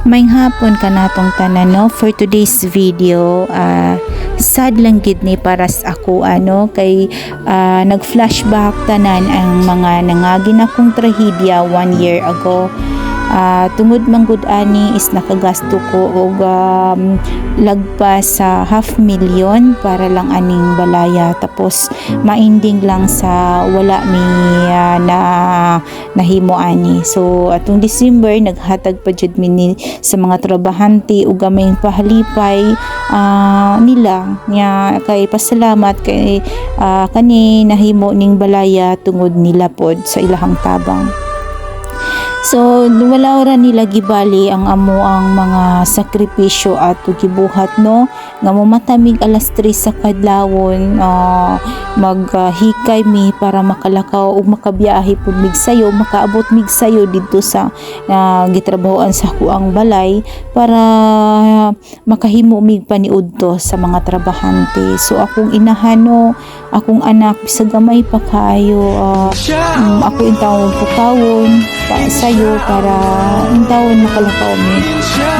May hapon ka natong tanan no for today's video. Sad lang gid ni para sa ako kay nag-flashback tanan ang mga nangagin akong trahedya 1 year ago. Tungod manggod ani is nakagasto ko og lagpas sa 500,000 para lang aning balaya, tapos mainding lang sa wala mi nahimo ani. So atong December naghatag pa jud mi sa mga trabahante og gamay pahalipay nila nya kay pasalamat kay kani nahimo ning balaya tungod nila pod sa ilahang tabang. So wala ora nila gibali ang amo ang mga sakripisyo at gibuhat no nga matamig alas 3 sa kadlawon, maghikay mi para makalakaw ug makabiyahe pud mig sayo, makaabot mig sayo didto sa gitrabahoan sa kuang balay para makahimo mig paniudto sa mga trabahante. So akong inahano, akong anak bisag gamay pa kayo, ako intawon pukawon pa sayo para intawon makalakaw mi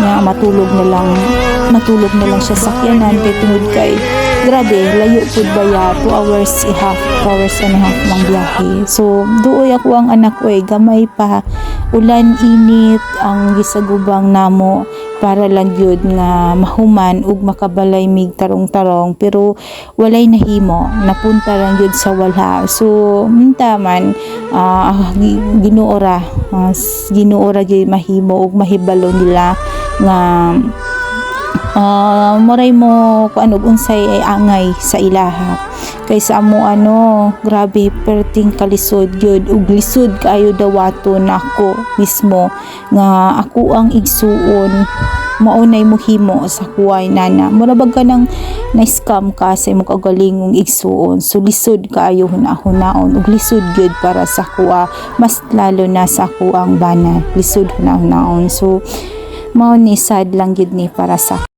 nga matulog na lang siya sakyanan kay tungod kay grabe layo pud baya 2 hours and a half mang biyahe. So duoy ako ang anak ko gamay pa, ulan init ang gisagubang namo para lang yun nga mahuman ug makabalay mig tarong-tarong, pero walay nahimo, napunta lang yun sa wala. So mintaman ginuora gyud mahimo ug mahibalo nila nga moray mo kuan og unsay ay angay sa ilaha kaysa amo grabe perting kalisod gyud ug lisod kaayo dawaton nako mismo nga ako ang igsuon maunay mohimo sa kuway nana mura bag ka nang na-scam ka sa imong kaugalingong igsuon. So lisod kaayo hunahunaon ug lisod gyud para sa kuwa, mas lalo na sa kuang bana lisod hunahunaon. So mao ni sad lang gid ni para sa